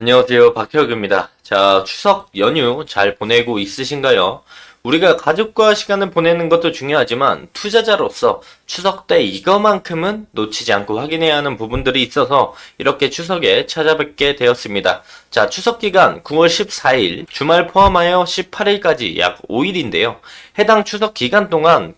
안녕하세요. 박혜욱입니다. 자, 추석 연휴 잘 보내고 있으신가요? 우리가 가족과 시간을 보내는 것도 중요하지만 투자자로서 추석 때 이거만큼은 놓치지 않고 확인해야 하는 부분들이 있어서 이렇게 추석에 찾아뵙게 되었습니다. 자, 추석 기간 9월 14일, 주말 포함하여 18일까지 약 5일인데요. 해당 추석 기간 동안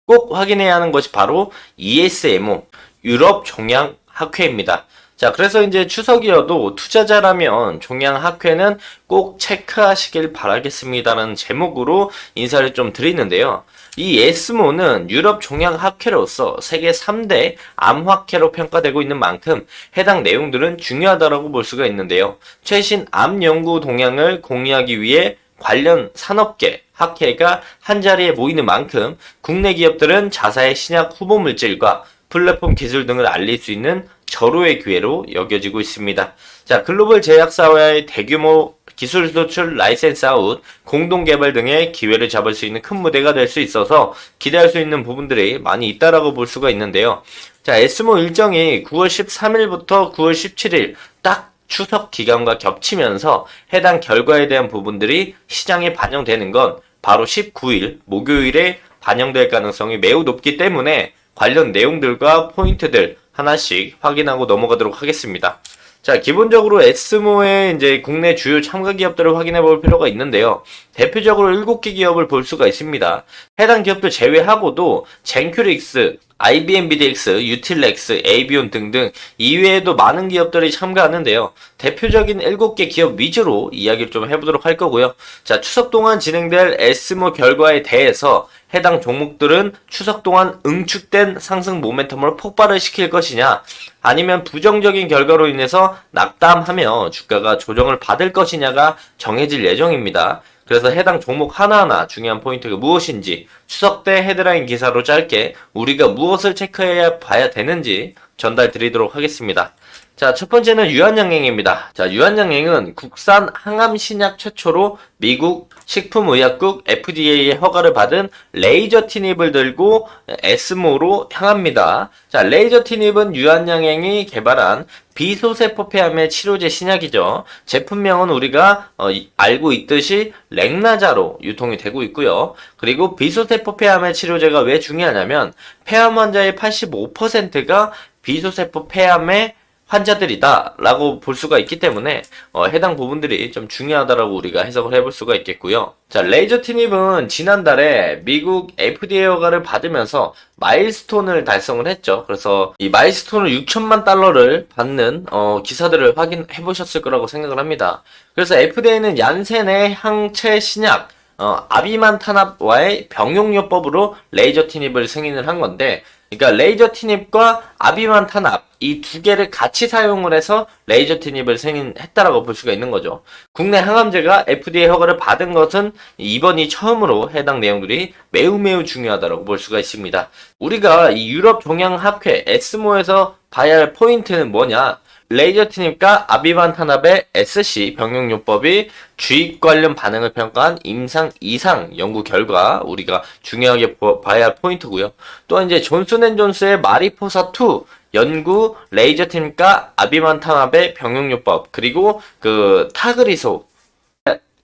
꼭 확인해야 하는 것이 바로 ESMO, 유럽 종양 학회입니다. 자, 그래서 이제 추석이어도 투자자라면 종양학회는 꼭 체크하시길 바라겠습니다라는 제목으로 인사를 좀 드리는데요. 이 에스모는 유럽 종양학회로서 세계 3대 암학회로 평가되고 있는 만큼 해당 내용들은 중요하다고 볼 수가 있는데요. 최신 암 연구 동향을 공유하기 위해 관련 산업계, 학회가 한자리에 모이는 만큼 국내 기업들은 자사의 신약 후보 물질과 플랫폼 기술 등을 알릴 수 있는 절호의 기회로 여겨지고 있습니다. 자, 글로벌 제약사와의 대규모 기술 도출, 라이센스 아웃, 공동 개발 등의 기회를 잡을 수 있는 큰 무대가 될 수 있어서 기대할 수 있는 부분들이 많이 있다라고 볼 수가 있는데요. 자, 에스모 일정이 9월 13일부터 9월 17일 딱 추석 기간과 겹치면서 해당 결과에 대한 부분들이 시장에 반영되는 건 바로 19일 목요일에 반영될 가능성이 매우 높기 때문에 관련 내용들과 포인트들 하나씩 확인하고 넘어가도록 하겠습니다. 자, 기본적으로 에스모의 이제 국내 주요 참가 기업들을 확인해 볼 필요가 있는데요. 대표적으로 7개 기업을 볼 수가 있습니다. 해당 기업들 제외하고도 젠큐릭스, IBM BDX, 유틸렉스, 에이비온 등등 이외에도 많은 기업들이 참가하는데요. 대표적인 7개 기업 위주로 이야기를 좀 해보도록 할 거고요. 자, 추석 동안 진행될 에스모 결과에 대해서 해당 종목들은 추석 동안 응축된 상승 모멘텀을 폭발을 시킬 것이냐, 아니면 부정적인 결과로 인해서 낙담하며 주가가 조정을 받을 것이냐가 정해질 예정입니다. 그래서 해당 종목 하나하나 중요한 포인트가 무엇인지 추석 때 헤드라인 기사로 짧게 우리가 무엇을 체크해야 봐야 되는지 전달 드리도록 하겠습니다. 자, 첫 번째는 유한양행입니다. 자, 유한양행은 국산 항암 신약 최초로 미국 식품의약국 FDA의 허가를 받은 레이저 티닙을 들고 에스모로 향합니다. 자, 레이저 티닙은 유한양행이 개발한 비소세포 폐암의 치료제 신약이죠. 제품명은 우리가 알고 있듯이 렉나자로 유통이 되고 있고요. 그리고 비소세포 폐암의 치료제가 왜 중요하냐면 폐암 환자의 85%가 비소세포 폐암의 환자들이다 라고 볼 수가 있기 때문에 해당 부분들이 좀 중요하다라고 우리가 해석을 해볼 수가 있겠고요. 자, 레이저 티닙은 지난달에 미국 FDA 허가를 받으면서 마일스톤을 달성을 했죠. 그래서 이 마일스톤을 6천만 달러를 받는 기사들을 확인해 보셨을 거라고 생각을 합니다. 그래서 FDA는 얀센의 항체 신약 아비만 탄압와의 병용요법으로 레이저 티닙을 승인을 한 건데, 그러니까 레이저 티닙과 아비만 탄압 이 두 개를 같이 사용을 해서 레이저 티닙을 승인했다라고 볼 수가 있는 거죠. 국내 항암제가 FDA 허가를 받은 것은 이번이 처음으로 해당 내용들이 매우 중요하다고 볼 수가 있습니다. 우리가 이 유럽 종양학회 에스모에서 봐야 할 포인트는 뭐냐? 레이저 티닙과 아비반 탄압의 SC 병용요법이 주입 관련 반응을 평가한 임상 이상 연구 결과 우리가 중요하게 봐야 할 포인트고요. 또 이제 존슨앤존스의 마리포사2 연구 레이저 티닙과 아비반 탄압의 병용요법, 그리고 그 타그리소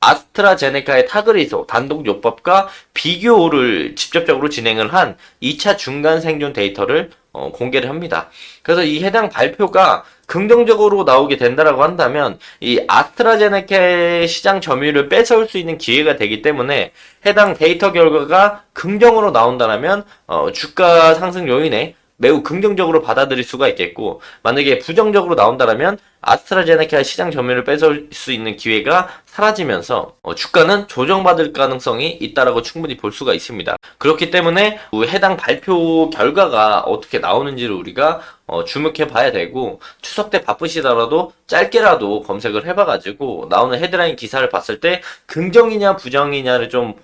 아스트라제네카의 타그리소 단독요법과 비교를 직접적으로 진행을 한 2차 중간 생존 데이터를 공개를 합니다. 그래서 이 해당 발표가 긍정적으로 나오게 된다라고 한다면 이 아스트라제네카의 시장 점유율을 뺏어올 수 있는 기회가 되기 때문에 해당 데이터 결과가 긍정으로 나온다면 주가 상승 요인에 매우 긍정적으로 받아들일 수가 있겠고, 만약에 부정적으로 나온다면 아스트라제네카의 시장 점유율을 뺏을 수 있는 기회가 사라지면서 주가는 조정받을 가능성이 있다라고 충분히 볼 수가 있습니다. 그렇기 때문에 해당 발표 결과가 어떻게 나오는지를 우리가 주목해 봐야 되고, 추석 때 바쁘시더라도 짧게라도 검색을 해봐가지고 나오는 헤드라인 기사를 봤을 때 긍정이냐 부정이냐를 좀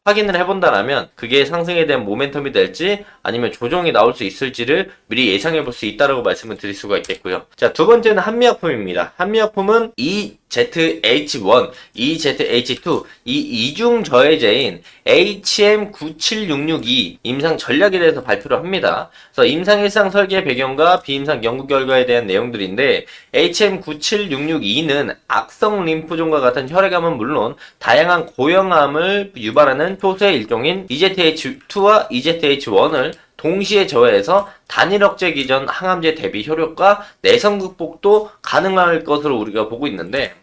확인을 해본다라면 그게 상승에 대한 모멘텀이 될지 아니면 조정이 나올 수 있을지를 미리 예상해 볼 수 있다라고 말씀을 드릴 수가 있겠고요. 자, 두 번째는 한미약품입니다. 한미약품은 EZH1, EZH2 이 이중 저해제인 HM97662 임상 전략에 대해서 발표를 합니다. 그래서 임상 일상 설계 배경과 비임상 연구 결과에 대한 내용들인데 HM97662는 악성 림프종과 같은 혈액암은 물론 다양한 고형암을 유발하는 토수의 일종인 EZH2와 EZH1을 동시에 저해해서 단일 억제 기전 항암제 대비 효력과 내성 극복도 가능할 것으로 우리가 보고 있는데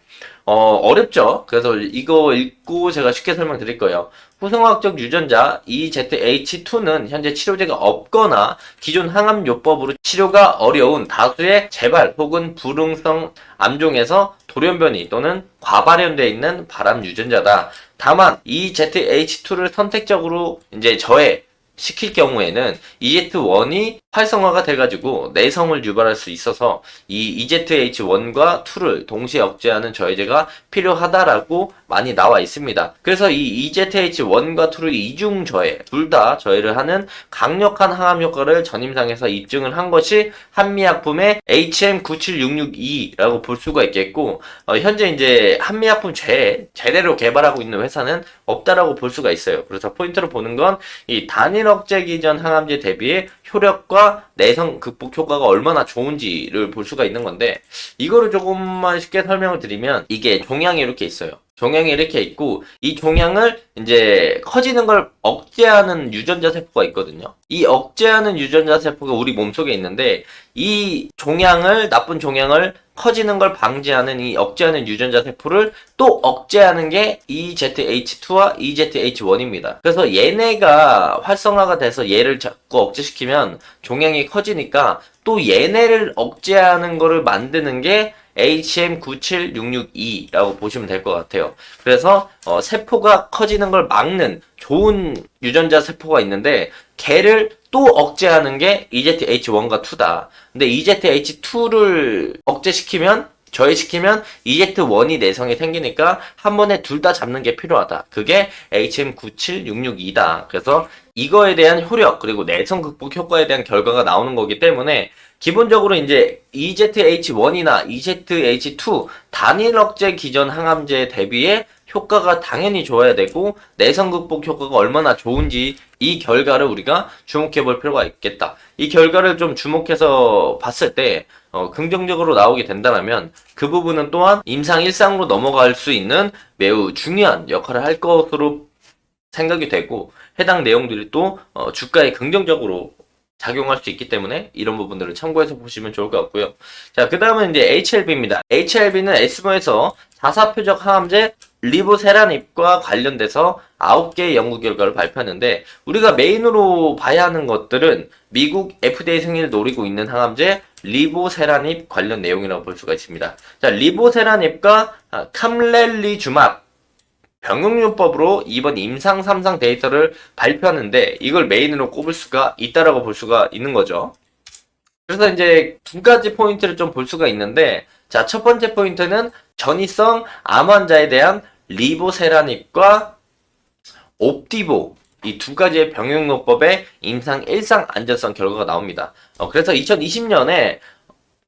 어렵죠. 그래서 이거 읽고 제가 쉽게 설명드릴 거예요. 후성화학적 유전자 EZH2는 현재 치료제가 없거나 기존 항암요법으로 치료가 어려운 다수의 재발 혹은 불응성 암종에서 돌연변이 또는 과발현되어 있는 발암 유전자다. 다만 EZH2를 선택적으로 이제 시킬 경우에는 EZH1이 활성화가 돼가지고 내성을 유발할 수 있어서 이 EZH1과 2를 동시에 억제하는 저해제가 필요하다라고 많이 나와 있습니다. 그래서 이 EZH1과 2를 이중 저해, 둘 다 저해를 하는 강력한 항암 효과를 전임상에서 입증을 한 것이 한미약품의 HM97662라고 볼 수가 있겠고, 현재 이제 한미약품 제대로 개발하고 있는 회사는 없다라고 볼 수가 있어요. 그래서 포인트로 보는 건 이 단일 억제 기전 항암제 대비의 효력과 내성 극복 효과가 얼마나 좋은지를 볼 수가 있는 건데, 이거를 조금만 쉽게 설명을 드리면 이게 종양이 이렇게 있어요. 종양이 이렇게 있고 이 종양을 이제 커지는 걸 억제하는 유전자 세포가 있거든요. 이 억제하는 유전자 세포가 우리 몸속에 있는데 이 나쁜 종양을 커지는 걸 방지하는 이 억제하는 유전자 세포를 또 억제하는 게 EZH2와 EZH1입니다. 그래서 얘네가 활성화가 돼서 얘를 자꾸 억제시키면 종양이 커지니까 또 얘네를 억제하는 거를 만드는 게 HM97662라고 보시면 될 것 같아요. 그래서 세포가 커지는 걸 막는 좋은 유전자 세포가 있는데 걔를 또 억제하는 게 EZH1과 2다. 근데 EZH2를 저해시키면 EZ1이 내성이 생기니까 한 번에 둘 다 잡는 게 필요하다. 그게 HM97662다. 그래서 이거에 대한 효력 그리고 내성 극복 효과에 대한 결과가 나오는 거기 때문에 기본적으로 이제 EZH1이나 EZH2 단일 억제 기전 항암제 대비에 효과가 당연히 좋아야 되고 내성 극복 효과가 얼마나 좋은지 이 결과를 우리가 주목해 볼 필요가 있겠다. 이 결과를 좀 주목해서 봤을 때 긍정적으로 나오게 된다면 그 부분은 또한 임상 일상으로 넘어갈 수 있는 매우 중요한 역할을 할 것으로 생각이 되고 해당 내용들이 또 주가에 긍정적으로 작용할 수 있기 때문에 이런 부분들을 참고해서 보시면 좋을 것 같고요. 자, 그 다음은 이제 HLB입니다. HLB는 에스모에서 자사표적 항암제 리보세라닙과 관련돼서 9개의 연구 결과를 발표하는데 우리가 메인으로 봐야 하는 것들은 미국 FDA 승인을 노리고 있는 항암제 리보세라닙 관련 내용이라고 볼 수가 있습니다. 자, 리보세라닙과 캄렐리주맙 병용요법으로 이번 임상 3상 데이터를 발표하는데 이걸 메인으로 꼽을 수가 있다라고 볼 수가 있는 거죠. 그래서 이제 두 가지 포인트를 좀 볼 수가 있는데 자, 첫 번째 포인트는 전이성 암 환자에 대한 리보세라닙과 옵디보 이 두 가지의 병용요법의 임상 1상 안전성 결과가 나옵니다. 그래서 2020년에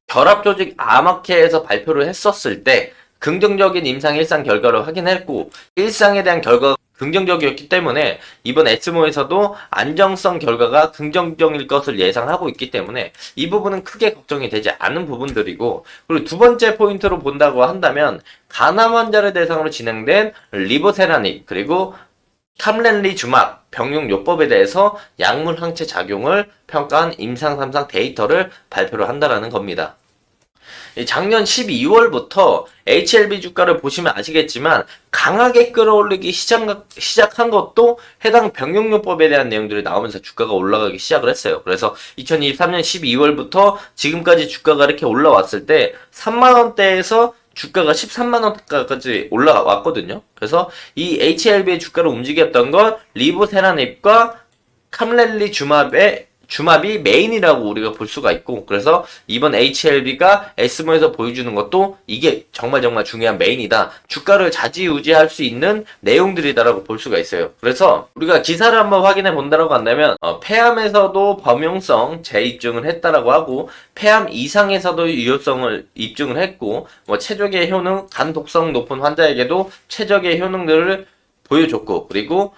결합조직 암학회에서 발표를 했었을 때 긍정적인 임상 1상 결과를 확인했고 1상에 대한 결과가 긍정적이었기 때문에 이번 에스모에서도 안정성 결과가 긍정적일 것을 예상하고 있기 때문에 이 부분은 크게 걱정이 되지 않은 부분들이고 그리고 두 번째 포인트로 본다고 한다면 간암 환자를 대상으로 진행된 리보세라닙 그리고 캄렐리주맙 병용요법에 대해서 약물 항체 작용을 평가한 임상 3상 데이터를 발표를 한다라는 겁니다. 작년 12월부터 HLB 주가를 보시면 아시겠지만 강하게 끌어올리기 시작한 것도 해당 병용요법에 대한 내용들이 나오면서 주가가 올라가기 시작을 했어요. 그래서 2023년 12월부터 지금까지 주가가 이렇게 올라왔을 때 3만원대에서 주가가 13만원까지 올라왔거든요. 그래서 이 HLB의 주가를 움직였던 건 리보세라닙과 캄렐리주맙의 주마비 메인이라고 우리가 볼 수가 있고, 그래서 이번 HLB가 에스모에서 보여주는 것도 이게 정말 중요한 메인이다. 주가를 좌지우지할 수 있는 내용들이다라고 볼 수가 있어요. 그래서 우리가 기사를 한번 확인해 본다라고 한다면 폐암에서도 범용성 재입증을 했다라고 하고, 폐암 이상에서도 유효성을 입증을 했고, 최적의 효능, 간 독성 높은 환자에게도 최적의 효능들을 보여줬고, 그리고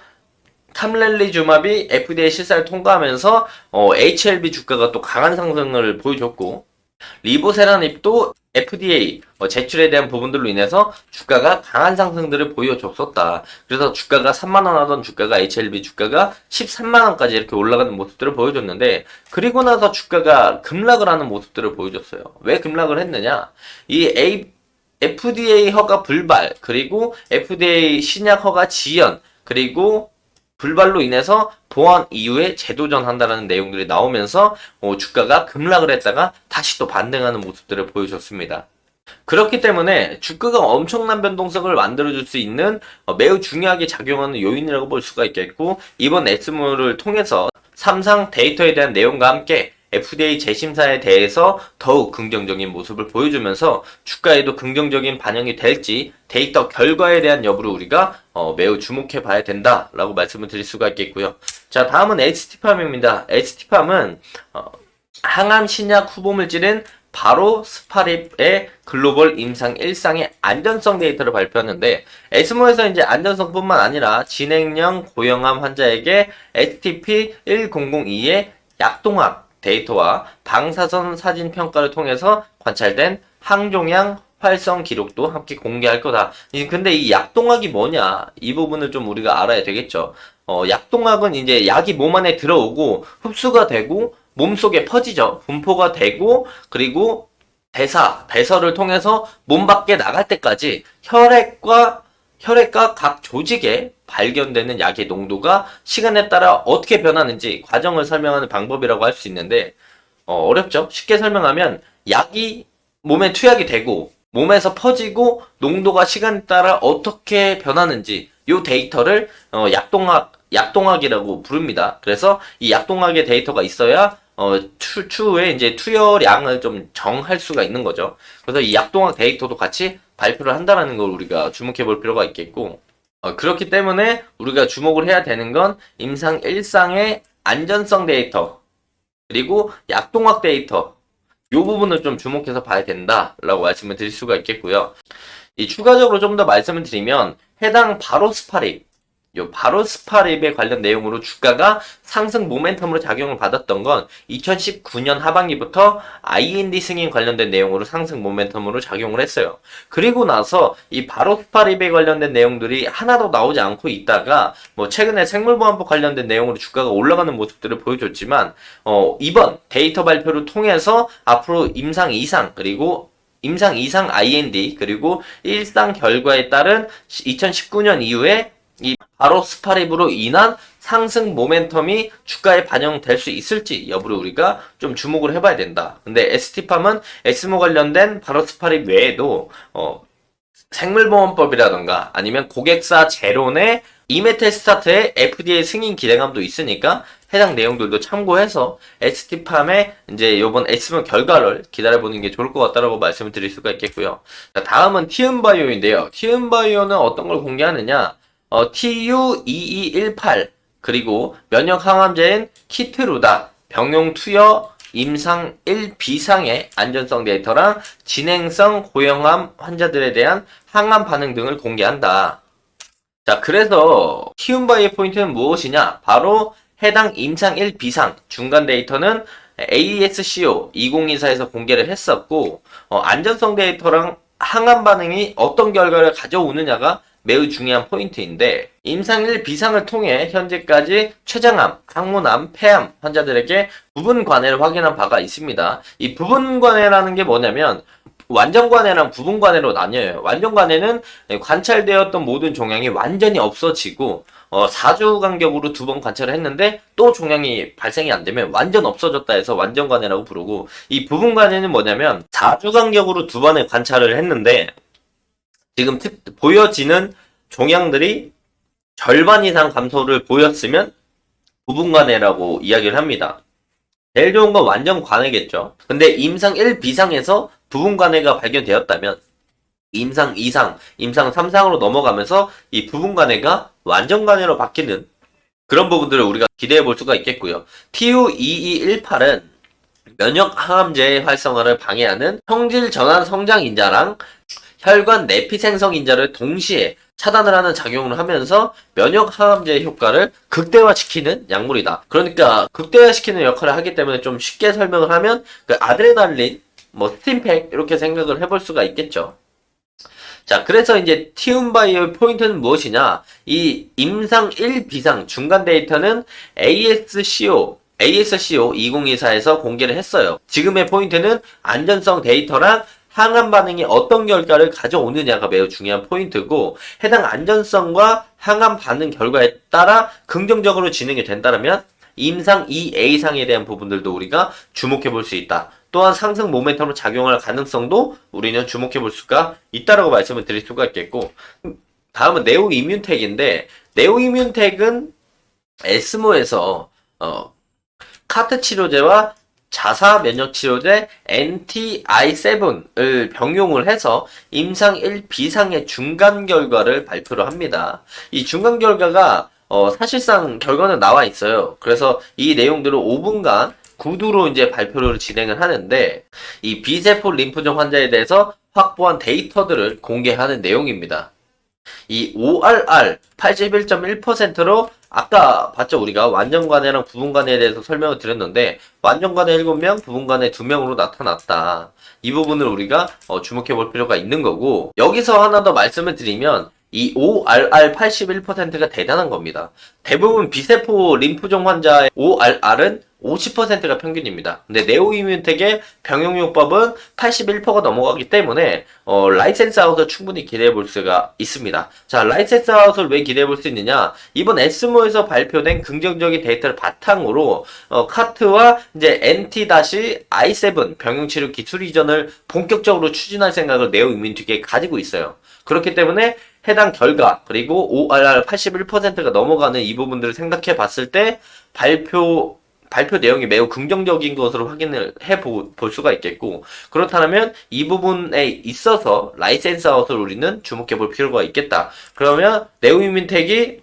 캄렐리주마비 FDA 실사를 통과하면서 HLB 주가가 또 강한 상승을 보여줬고, 리보세라닙도 FDA 제출에 대한 부분들로 인해서 주가가 강한 상승들을 보여줬었다. 그래서 주가가 3만원 하던 주가가 HLB 주가가 13만원까지 이렇게 올라가는 모습들을 보여줬는데, 그리고 나서 주가가 급락을 하는 모습들을 보여줬어요. 왜 급락을 했느냐? FDA 허가 불발, 그리고 FDA 신약 허가 지연, 그리고 불발로 인해서 보완 이후에 재도전한다라는 내용들이 나오면서 주가가 급락을 했다가 다시 또 반등하는 모습들을 보여줬습니다. 그렇기 때문에 주가가 엄청난 변동성을 만들어줄 수 있는 매우 중요하게 작용하는 요인이라고 볼 수가 있겠고, 이번 에스모를 통해서 삼상 데이터에 대한 내용과 함께 FDA 재심사에 대해서 더욱 긍정적인 모습을 보여주면서 주가에도 긍정적인 반영이 될지 데이터 결과에 대한 여부를 우리가 매우 주목해 봐야 된다라고 말씀을 드릴 수가 있겠고요. 자, 다음은 ST팜입니다. ST팜은 항암 신약 후보물질인 바로스파립의 글로벌 임상 1상의 안전성 데이터를 발표했는데, 에스모에서 이제 안전성뿐만 아니라 진행형 고형암 환자에게 STP-1002의 약동학 데이터와 방사선 사진 평가를 통해서 관찰된 항종양 활성 기록도 함께 공개할 거다. 근데 이 약동학이 뭐냐? 이 부분을 좀 우리가 알아야 되겠죠. 약동학은 이제 약이 몸 안에 들어오고 흡수가 되고 몸속에 퍼지죠. 분포가 되고, 그리고 배설을 통해서 몸 밖에 나갈 때까지 혈액과 각 조직에 발견되는 약의 농도가 시간에 따라 어떻게 변하는지 과정을 설명하는 방법이라고 할 수 있는데, 어렵죠? 쉽게 설명하면 약이 몸에 투약이 되고 몸에서 퍼지고 농도가 시간에 따라 어떻게 변하는지 이 데이터를 약동학이라고 부릅니다. 그래서 이 약동학의 데이터가 있어야 추후에 이제 투여량을 좀 정할 수가 있는 거죠. 그래서 이 약동학 데이터도 같이 발표를 한다는 걸 우리가 주목해 볼 필요가 있겠고, 그렇기 때문에 우리가 주목을 해야 되는 건 임상 1상의 안전성 데이터, 그리고 약동학 데이터, 이 부분을 좀 주목해서 봐야 된다라고 말씀을 드릴 수가 있겠고요. 추가적으로 좀 더 말씀을 드리면, 해당 바로스파립, 바로스파립에 관련 내용으로 주가가 상승 모멘텀으로 작용을 받았던 건 2019년 하반기부터 IND 승인 관련된 내용으로 상승 모멘텀으로 작용을 했어요. 그리고 나서 이 바로스파립에 관련된 내용들이 하나도 나오지 않고 있다가 최근에 생물보안법 관련된 내용으로 주가가 올라가는 모습들을 보여줬지만, 이번 데이터 발표를 통해서 앞으로 임상 2상, 그리고 임상 2상 IND, 그리고 1상 결과에 따른 2019년 이후에 이 바로스파립으로 인한 상승 모멘텀이 주가에 반영될 수 있을지 여부를 우리가 좀 주목을 해봐야 된다. 근데 ST팜은 에스모 관련된 바로스파립 외에도 생물보험법이라던가 아니면 고객사 제론의 이메텔스타트의 FDA 승인 기대감도 있으니까 해당 내용들도 참고해서 ST팜의 이제 요번 에스모 결과를 기다려보는 게 좋을 것 같다라고 말씀을 드릴 수가 있겠고요. 자, 다음은 티움바이오인데요. 티움바이오는 어떤 걸 공개하느냐? TU2218, 그리고 면역 항암제인 키트루다, 병용 투여 임상 1비상의 안전성 데이터랑 진행성 고형암 환자들에 대한 항암 반응 등을 공개한다. 자, 그래서 티움바이오의 포인트는 무엇이냐? 바로 해당 임상 1비상 중간 데이터는 ASCO 2024에서 공개를 했었고, 안전성 데이터랑 항암 반응이 어떤 결과를 가져오느냐가 매우 중요한 포인트인데, 임상 1비상을 통해 현재까지 췌장암, 항문암, 폐암 환자들에게 부분 관해를 확인한 바가 있습니다. 이 부분 관해라는 게 뭐냐면 완전 관해랑 부분 관해로 나뉘어요. 완전 관해는 관찰되었던 모든 종양이 완전히 없어지고 4주 간격으로 2번 관찰을 했는데 또 종양이 발생이 안 되면 완전 없어졌다 해서 완전 관해라고 부르고, 이 부분 관해는 뭐냐면 4주 간격으로 2번의 관찰을 했는데 지금 보여지는 종양들이 절반 이상 감소를 보였으면 부분 관해라고 이야기를 합니다. 제일 좋은 건 완전 관해겠죠. 근데 임상 1 비상에서 부분 관해가 발견되었다면 임상 2상, 임상 3상으로 넘어가면서 이 부분 관해가 완전 관해로 바뀌는 그런 부분들을 우리가 기대해 볼 수가 있겠고요. TU2218은 면역 항암제의 활성화를 방해하는 성질 전환 성장 인자랑 혈관 내피 생성 인자를 동시에 차단을 하는 작용을 하면서 면역 항암제의 효과를 극대화시키는 약물이다. 그러니까 극대화시키는 역할을 하기 때문에 좀 쉽게 설명을 하면 그 아드레날린, 뭐 스팀팩 이렇게 생각을 해볼 수가 있겠죠. 자, 그래서 이제 티움바이오의 포인트는 무엇이냐? 이 임상 1 비상 중간 데이터는 ASCO 2024에서 공개를 했어요. 지금의 포인트는 안전성 데이터랑 항암 반응이 어떤 결과를 가져오느냐가 매우 중요한 포인트고, 해당 안전성과 항암 반응 결과에 따라 긍정적으로 진행이 된다면 임상 2A상에 대한 부분들도 우리가 주목해 볼 수 있다. 또한 상승 모멘텀으로 작용할 가능성도 우리는 주목해 볼 수가 있다라고 말씀을 드릴 수가 있겠고, 다음은 네오 이뮨텍인데, 네오 이뮨텍은 에스모에서 카트 치료제와 자사 면역 치료제 NTI7을 병용을 해서 임상 1 비상의 중간 결과를 발표를 합니다. 이 중간 결과가 사실상 결과는 나와 있어요. 그래서 이 내용들을 5분간 구두로 이제 발표를 진행을 하는데, 이 비세포 림프종 환자에 대해서 확보한 데이터들을 공개하는 내용입니다. 이 ORR 81.1%로 아까 봤죠? 우리가 완전관해랑 부분관해에 대해서 설명을 드렸는데, 완전관해 7명, 부분관해 2명으로 나타났다. 이 부분을 우리가 주목해 볼 필요가 있는 거고, 여기서 하나 더 말씀을 드리면 이 ORR 81%가 대단한 겁니다. 대부분 비세포 림프종 환자의 ORR은 50%가 평균입니다. 근데 네오이뮨텍의 병용요법은 81%가 넘어가기 때문에 라이센스 아웃을 충분히 기대해 볼 수가 있습니다. 자, 라이센스 아웃을 왜 기대해 볼 수 있느냐? 이번 에스모에서 발표된 긍정적인 데이터를 바탕으로 카트와 이제 NT-I7 병용치료 기술 이전을 본격적으로 추진할 생각을 네오이뮨텍이 가지고 있어요. 그렇기 때문에 해당 결과, 그리고 ORR 81%가 넘어가는 이 부분들을 생각해 봤을 때 발표 내용이 매우 긍정적인 것으로 확인을 볼 수가 있겠고, 그렇다면 이 부분에 있어서 라이센스 아웃을 우리는 주목해 볼 필요가 있겠다. 그러면 네오이뮨텍이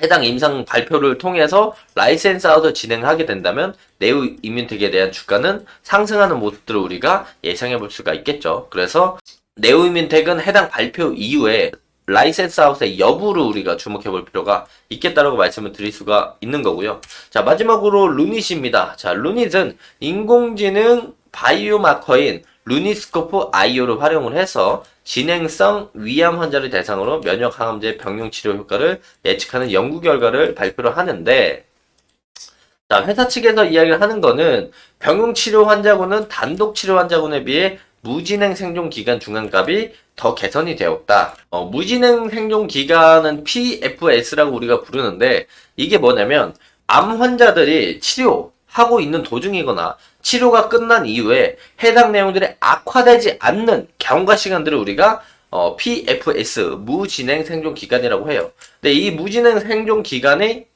해당 임상 발표를 통해서 라이센스 아웃을 진행하게 된다면 네오이뮨텍에 대한 주가는 상승하는 모습들을 우리가 예상해 볼 수가 있겠죠. 그래서 네오이뮨텍은 해당 발표 이후에 라이센스 아웃의 여부를 우리가 주목해 볼 필요가 있겠다라고 말씀을 드릴 수가 있는 거고요. 자, 마지막으로 루닛입니다. 자, 루닛은 인공지능 바이오마커인 루니스코프 IO를 활용을 해서 진행성 위암 환자를 대상으로 면역 항암제 병용 치료 효과를 예측하는 연구 결과를 발표를 하는데, 자, 회사 측에서 이야기를 하는 거는 병용 치료 환자군은 단독 치료 환자군에 비해 무진행 생존 기간 중간값이 더 개선이 되었다. 무진행 생존 기간은 PFS라고 우리가 부르는데, 이게 뭐냐면 암 환자들이 치료하고 있는 도중이거나 치료가 끝난 이후에 해당 내용들이 악화되지 않는 경과 시간들을 우리가 PFS 무진행 생존 기간이라고 해요. 근데 이 무진행 생존 기간이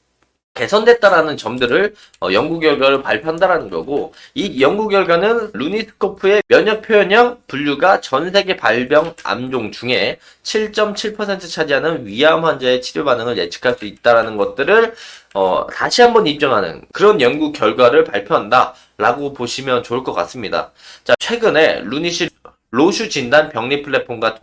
개선됐다라는 점들을 연구 결과를 발표한다라는 거고, 이 연구 결과는 루니스코프의 면역 표현형 분류가 전 세계 발병 암종 중에 7.7% 차지하는 위암 환자의 치료 반응을 예측할 수 있다라는 것들을 다시 한번 인정하는 그런 연구 결과를 발표한다라고 보시면 좋을 것 같습니다. 자, 최근에 루닛이 로슈 진단 병리 플랫폼과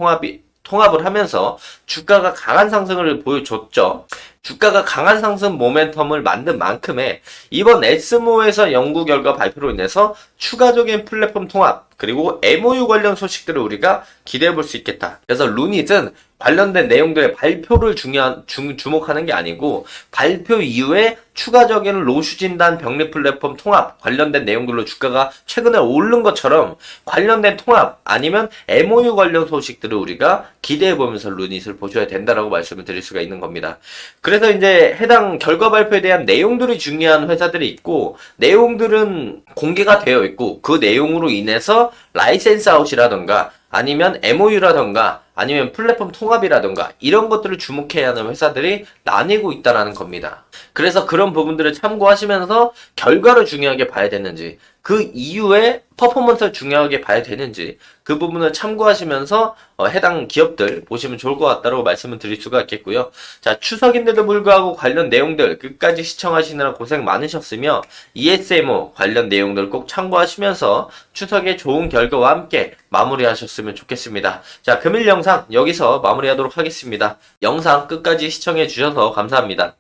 통합을 하면서 주가가 강한 상승을 보여줬죠. 주가가 강한 상승 모멘텀을 만든 만큼에 이번 에스모에서 연구 결과 발표로 인해서 추가적인 플랫폼 통합, 그리고 MOU 관련 소식들을 우리가 기대해 볼 수 있겠다. 그래서 루닛은 관련된 내용들의 발표를 주목하는 게 아니고, 발표 이후에 추가적인 로슈 진단 병리 플랫폼 통합 관련된 내용들로 주가가 최근에 오른 것처럼 관련된 통합 아니면 MOU 관련 소식들을 우리가 기대해 보면서 루닛을 보셔야 된다라고 말씀을 드릴 수가 있는 겁니다. 그래서 이제 해당 결과 발표에 대한 내용들이 중요한 회사들이 있고, 내용들은 공개가 되어 있고, 그 내용으로 인해서 라이센스 아웃이라던가 아니면 MOU라던가 아니면 플랫폼 통합이라던가 이런 것들을 주목해야 하는 회사들이 나뉘고 있다라는 겁니다. 그래서 그런 부분들을 참고하시면서 결과를 중요하게 봐야 되는지, 그 이후에 퍼포먼스를 중요하게 봐야 되는지, 그 부분을 참고하시면서 해당 기업들 보시면 좋을 것 같다고 말씀을 드릴 수가 있겠고요. 자, 추석인데도 불구하고 관련 내용들 끝까지 시청하시느라 고생 많으셨으며 ESMO 관련 내용들 꼭 참고하시면서 추석에 좋은 결과와 함께 마무리하셨으면 좋겠습니다. 자, 금일 영상 여기서 마무리하도록 하겠습니다. 영상 끝까지 시청해 주셔서 감사합니다.